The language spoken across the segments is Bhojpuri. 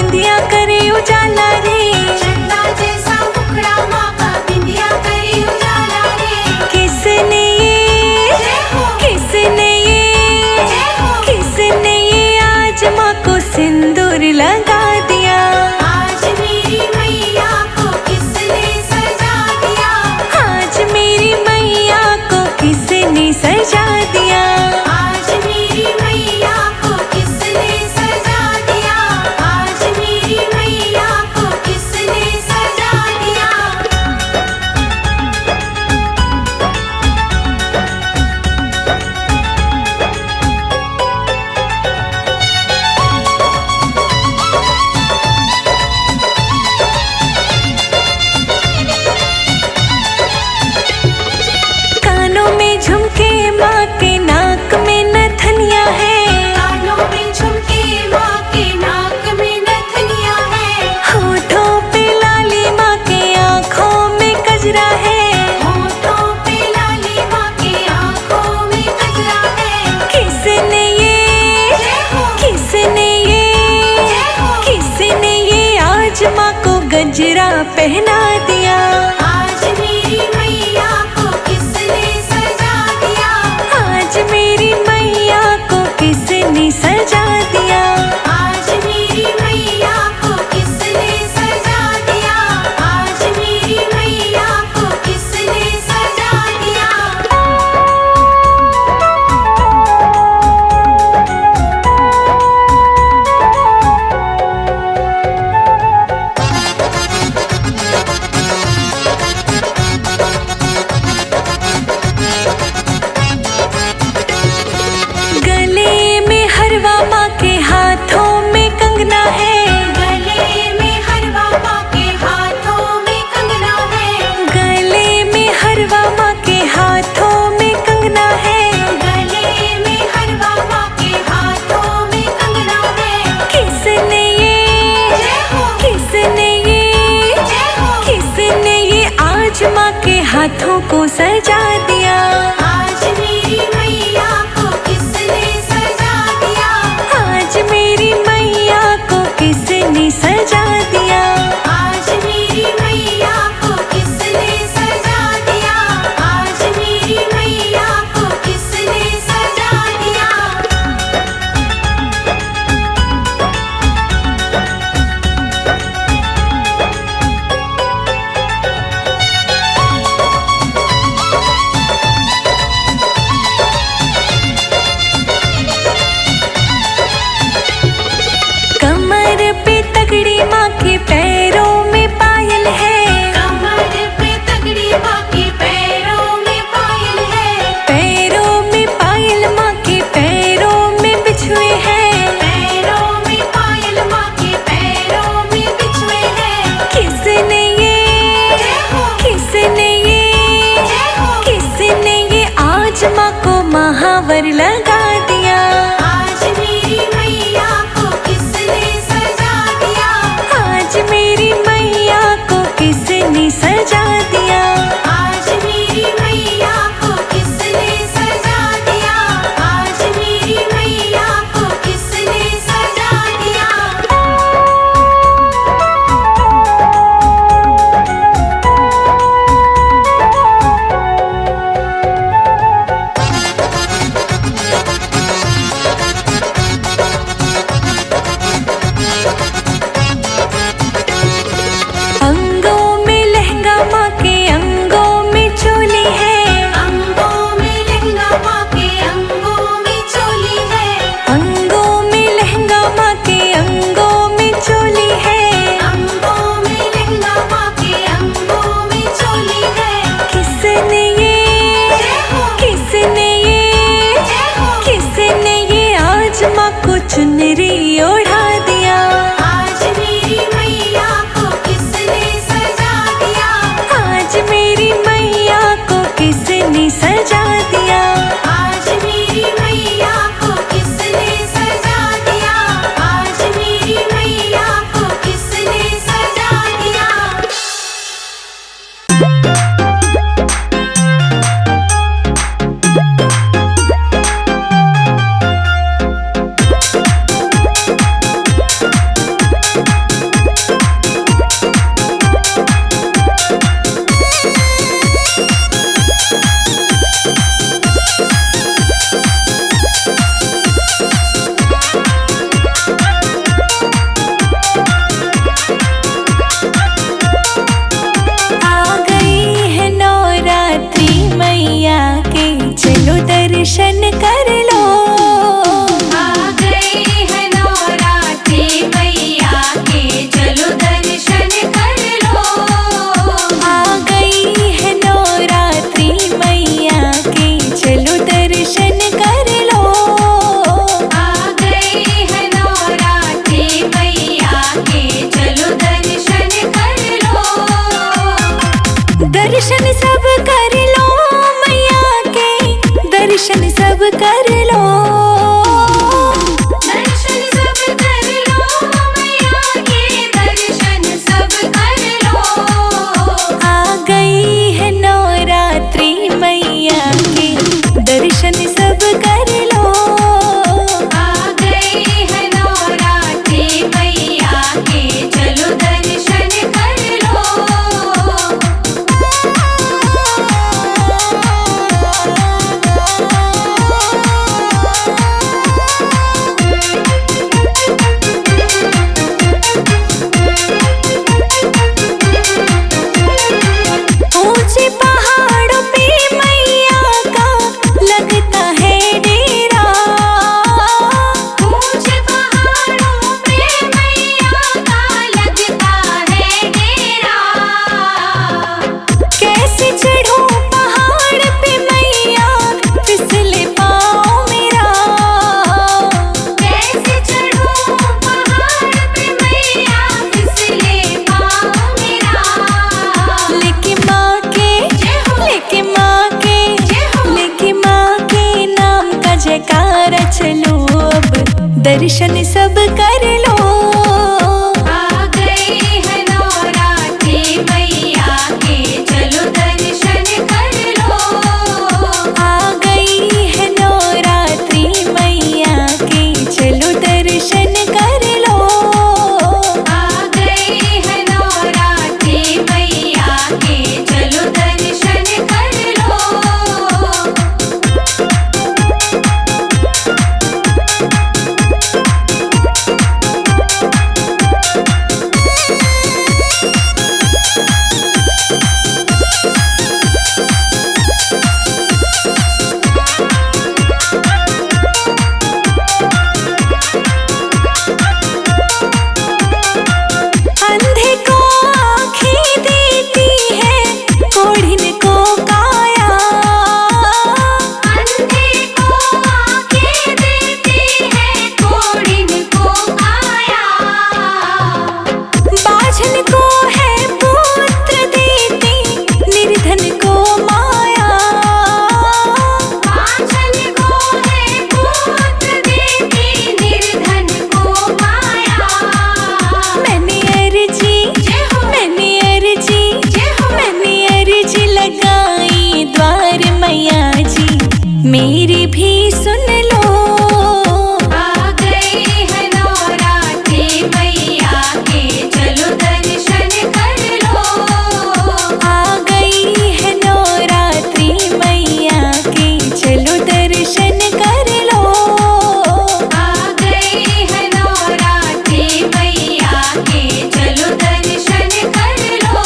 बिंदिया करे उजाला रे, चंदा जैसा मुखड़ा माँ का बिंदिया करे उजाला रे। किसने ये जय हो, किसने ये जय हो। किसने ये आज माँ को सिंदूर लगा दिया। आज मेरी मैया को किसने सजा दिया। आज मेरी मैया को किसने सजा दिया। आज मेरी मैया को किसने सजा दिया। आज मेरी मैया को किसने सजा दिया। कानों में झुमके माँ के नाक में नथनिया है, कानों में झुमके माँ के नाक में नथनिया है। होठों पे लाली माँ के आँखों में गजरा है। होठों पे लाली माँ के आँखों में गजरा है। किसने ये जय हो, किसने ये जय हो। किसने ये आज माँ को गजरा पहना दिया। आज मेरी मैया को किसने सजा दिया। आज मेरी मैया को किसने सजा दिया। आज मेरी मैया को किसने सजा दिया। आज मेरी मैया को किसने सजा दिया। गले में हरवा माँ के हाथों में कंगना है। गले में हरवा माँ के हाथों में कंगना है। गले में हरवा माँ के हाथों में कंगना है। गले में हरवा माँ के हाथों में कंगना है। किसने ये जय हो, किसने ये जय हो। किसने ये आज माँ के हाथों को सजा दिया। आज मेरी मैया को किसने सजा दिया। आज मेरी मैया को किसने सजा दिया। आज मेरी मैया को किसने सजा दिया। आज मेरी मैया को किसने सजा दिया। कमर पे तगड़ी माँ के पैरों में पायल है। कमर पे तगड़ी माँ के पैरों में पायल है। पैरों में पायल माँ के पैरों में बिछुए हैं। पैरों में पायल माँ के पैरों में बिछुए हैं। किसने ये जय हो, किसने ये जय हो। किसने ये आज माँ को महावर लगा दिया। आज मेरी मैया को किसने सजा दिया। आज मेरी मैया को किसने सजा दिया। आज मेरी मैया को किसने सजा दिया। आज मेरी मैया को किसने सजा दिया। अंगों में लहंगा माँ के अंगों में चोली है। अंगों में लहंगा माँ के अंगों में चोली है। अंगों में लहंगा माँ के अंगों में चोली है। अंगों में लहंगा माँ के अंगों में चोली है। किसने ये जय हो, किसने ये जय हो। किसने ये आज माँ को चुनरी ओढ़ा दिया। आज मेरी मैया को किसने सजा दिया। आज मेरी मैया को किसने सजा दिया। आज मेरी मैया को किसने सजा दिया। आज मेरी मैया को किसने सजा दिया। दर्शन सब कर लो। आ गए हैं नवरात्रि मैया के, चलो दर्शन कर लो। आ गई है नवरात्रि मैया के, चलो दर्शन कर लो। आ गए हैं नवरात्रि मैया के, चलो दर्शन कर लो। अंधे को आँखें देती है, कोढ़िन को काया। अंधे को आँखें देती है, कोढ़िन को काया। बाझन को है पुत्र देती, निर्धन को माया। बाझल को है पुत्र देती, निर्धन को माया। मैंने अर्जी लगाई द्वार मैया जी, मेरी भी सुन लो। आ गए हैं नवरात्रि मैया के, चलो दर्शन कर लो। आ गई है नवरात्रि मैया के, चलो दर्शन कर लो। आ गए हैं नवरात्रि मैया के, चलो दर्शन कर लो।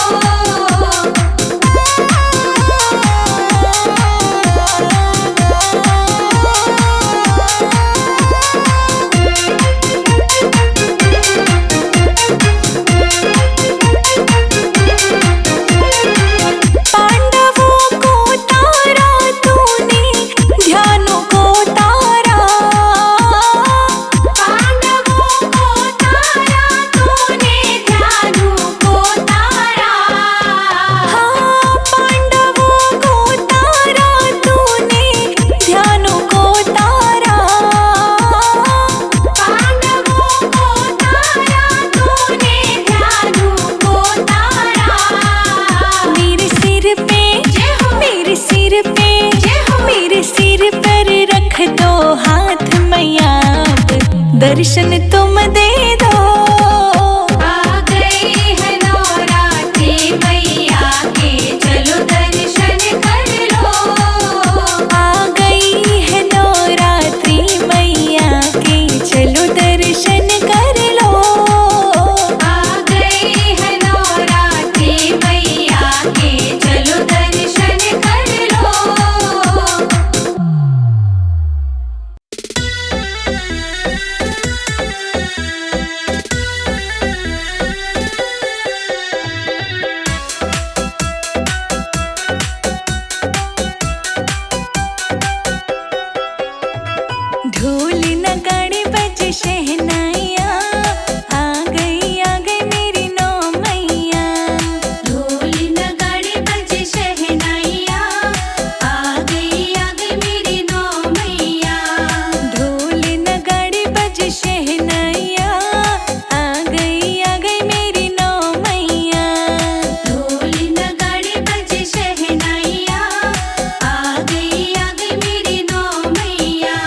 पांडवों को तारा तूने, ध्यानों को तारा। पांडवों को तारा तूने, ध्यानों को तारा। हाँ, पांडवों को तारा तूने, ध्यानों को तारा। पांडवों को तारा तूने, ध्यानों को तारा। मेरे सिर पे मेरे सिर पर रख दो हाथ मैया, अब दर्शन तुम दे दो। आ गए हैं नवरात्रि मैया के, चलो दर्शन कर लो। आ गई है नवरात्रि मैया के, चलो दर्शन कर लो। आ गए हैं नवरात्रि मैया के, चलो दर्शन कर लो। ढोल नगाड़े बज शहनाइया, आ गई मेरी नौ मैया। ढोल नगाड़े बज शहनाइया, आ गई मेरी नौ मैया। ढोल नगाड़े बज शहनाइया, आ गई मेरी नौ मैया। ढोल नगाड़े बज शहनाइया, आ गई मेरी नौ मैया।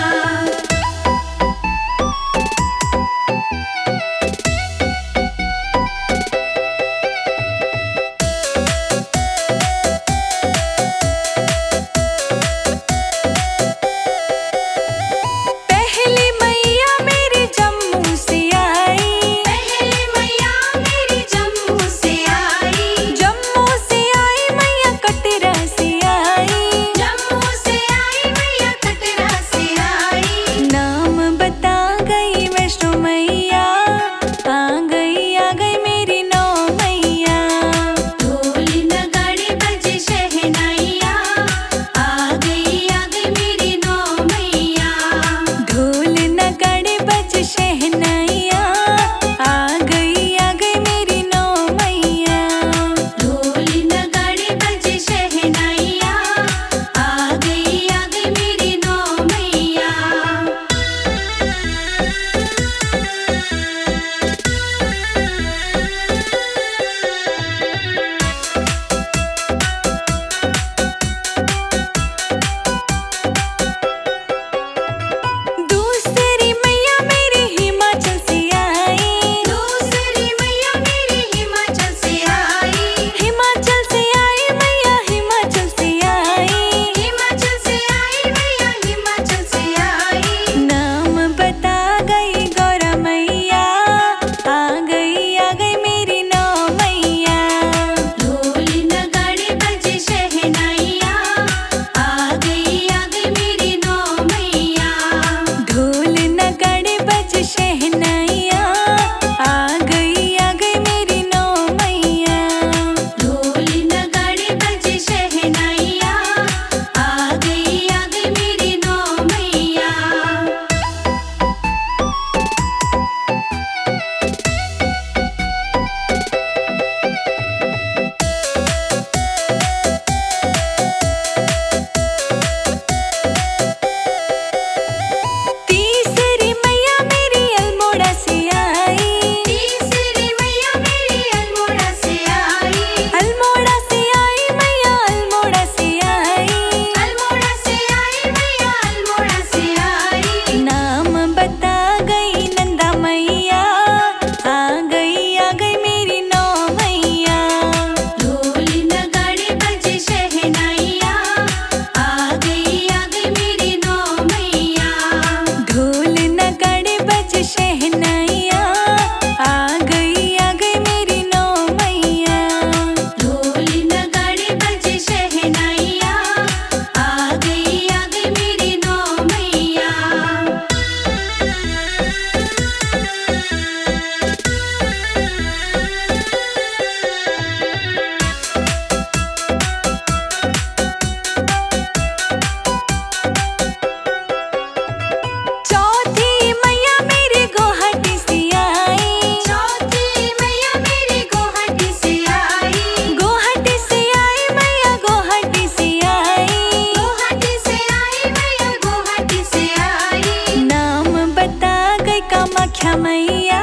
छा मैया,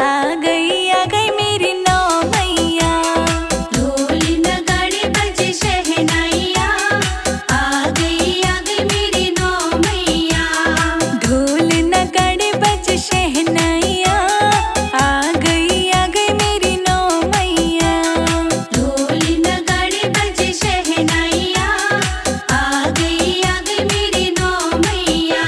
आ गई मेरी नौ मैया। ढोल नगाड़े बजे शहनाइया, आ गई मेरी नौ मैया। ढोल नगाड़े बज शहनाइया, आ गई मेरी नौ मैया। ढोल नगाड़े बजे शहनाइया, आ गई मेरी नौ मैया।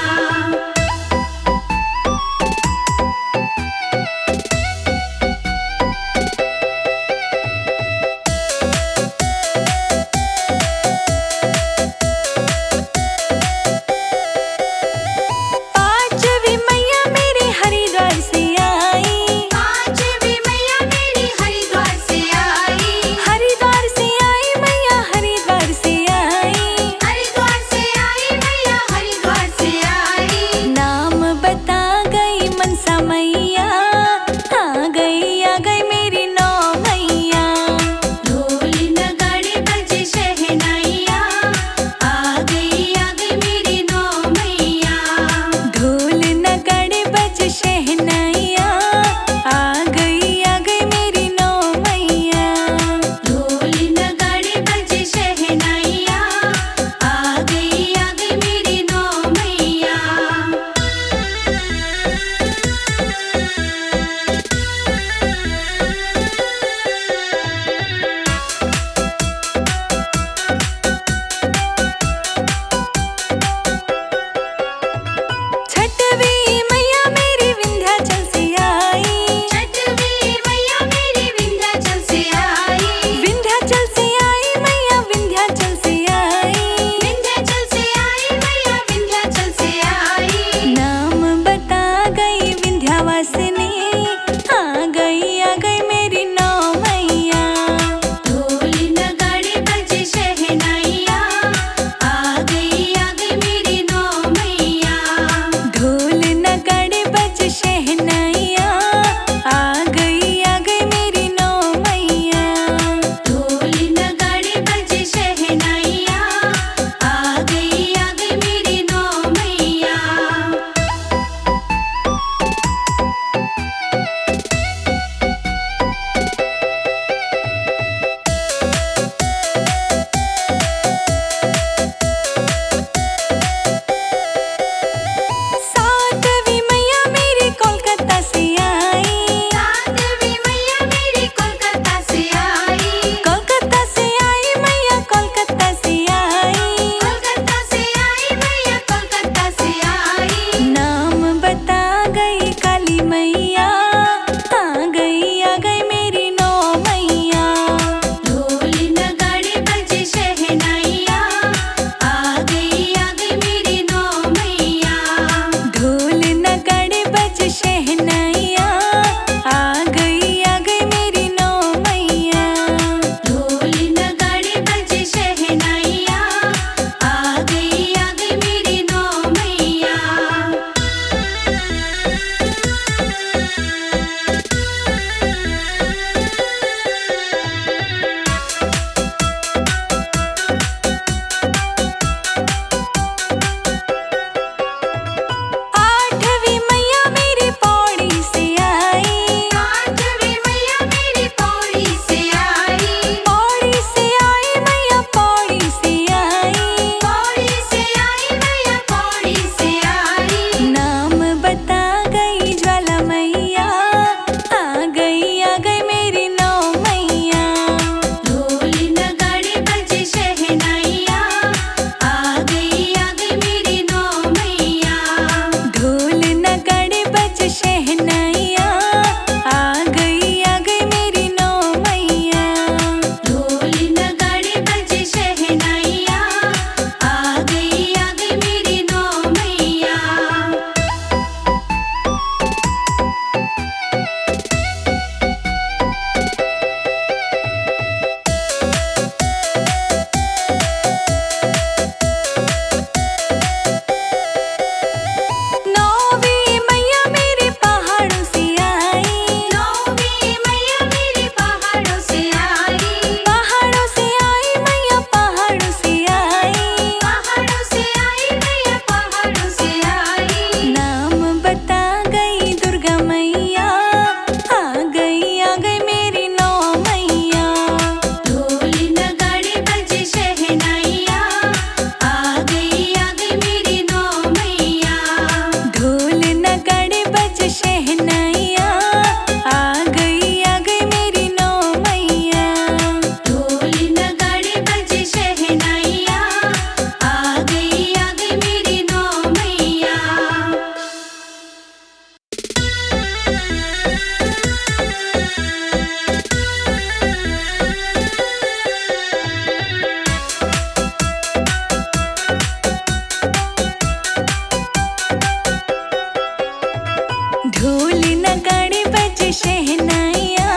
शहनाइया,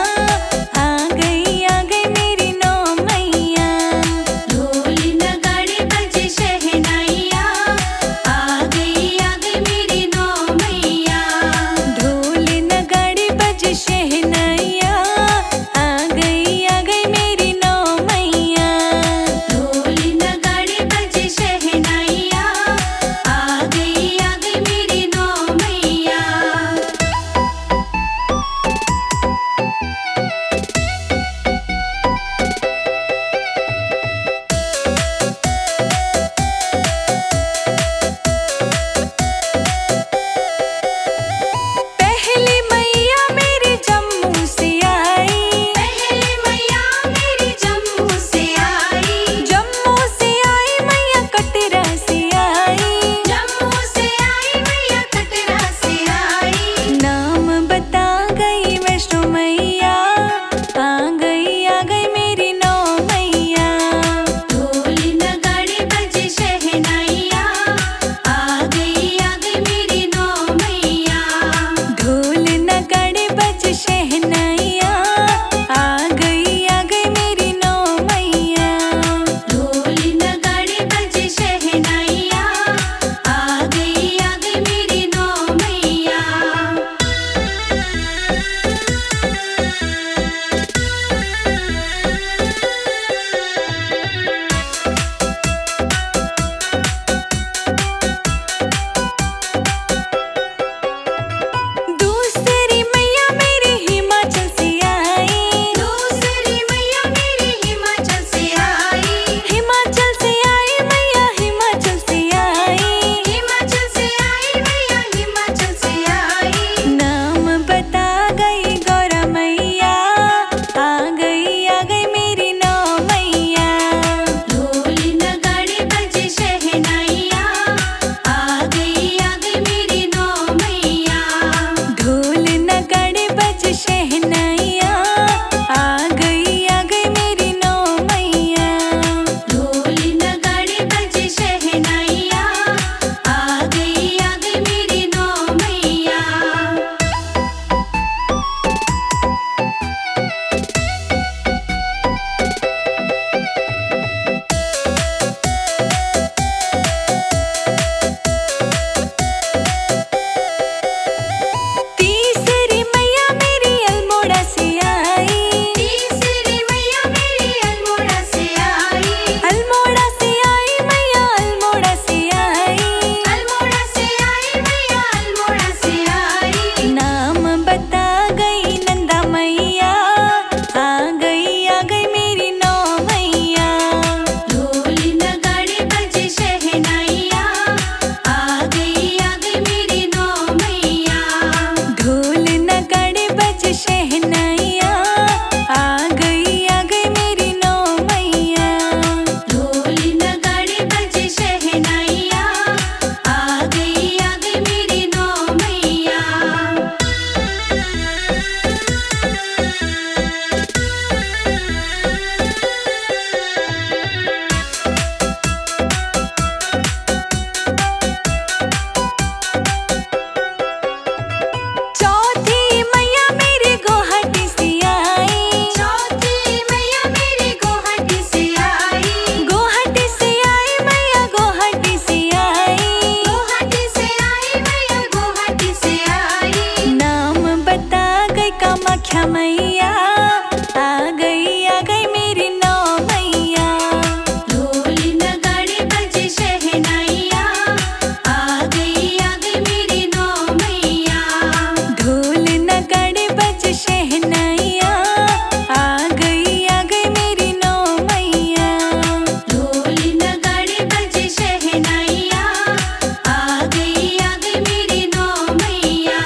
आ गई मेरी नौ मैया। ढोल नगाड़े बजे शहनाइया, आ गई मेरी नौ मैया। ढोल नगाड़े बज शहनाइया, आ गई मेरी नौ मैया। ढोल नगाड़े बजे शहनाइया, आ गई मेरी नौ मैया। पहली मैया मेरी जम्मू से आई, पहले मैया मेरी जम्मू से आई। जम्मू से आई मैया कटरा से आई। जम्मू से आई मैया कटरा से आई। नाम बता गई वैष्णो मैया, आ गई मेरी नौ मैया। ढोल नगाड़े बजे शहनाइया, आ गई मेरी नौ मैया। ढोल नगाड़े बज शहनाइया, आ गई मेरी नौ मैया। ढोल नगाड़े बजे शहनाइया, आ गई मेरी नौ मैया। दूसरी मैया मेरी हिमाचल से आई। दूसरी मैया मेरी हिमाचल से आई। हिमाचल से आई मैया, हिमाचल से आई। हिमाचल से आई मैया हिमाचल से आई। नाम बता गई गौरा मैया, आ गई मेरी नौ मैया। ढोल नगाड़े बजे शहनाइया, आ गई मेरी नौ मैया। ढोल नगाड़े बज शहनाइया, आ गई मेरी नौ मैया। ढोल नगाड़े बजे शहनाइया, आ गई मेरी नौ मैया। तीसरी मैया मेरी अल्मोड़ा से आई। तीसरी मैया मेरी अल्मोड़ा से आई। अल्मोड़ा से आई मैया, अल्मोड़ा से आई। अल्मोड़ा से आई मैया अल्मोड़ा से आई। नाम बता गई नंदा मैया, आ गई मेरी नौ मैया। ढोल नगाड़े बजे शहनाइया, आ गई मेरी नौ मैया। ढोल नगाड़े बज शहनाइया, आ गई मेरी नौ मैया। ढोल नगाड़े बजे शहनाइया, आ गई मेरी नौ मैया। चौथी मैया मेरी गुवाहाटी से आई। चौथी मैया मेरी गुवाहाटी से आई। गुवाहाटी से आई मैया, गुवाहाटी से आई। गुवाहाटी से आई मैया गुवाहाटी से आई। नाम बता गई कामाख्या मैया, आ गई मेरी नौ मैया। ढोल नगाड़े बजे शहनाइया, आ गई मेरी नौ मैया। ढोल नगाड़े बज शहनाइया, आ गई मेरी नौ मैया। ढोल नगाड़े बजे शहनाइया, आ गई मेरी नौ मैया।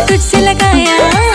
तुझसे लगाया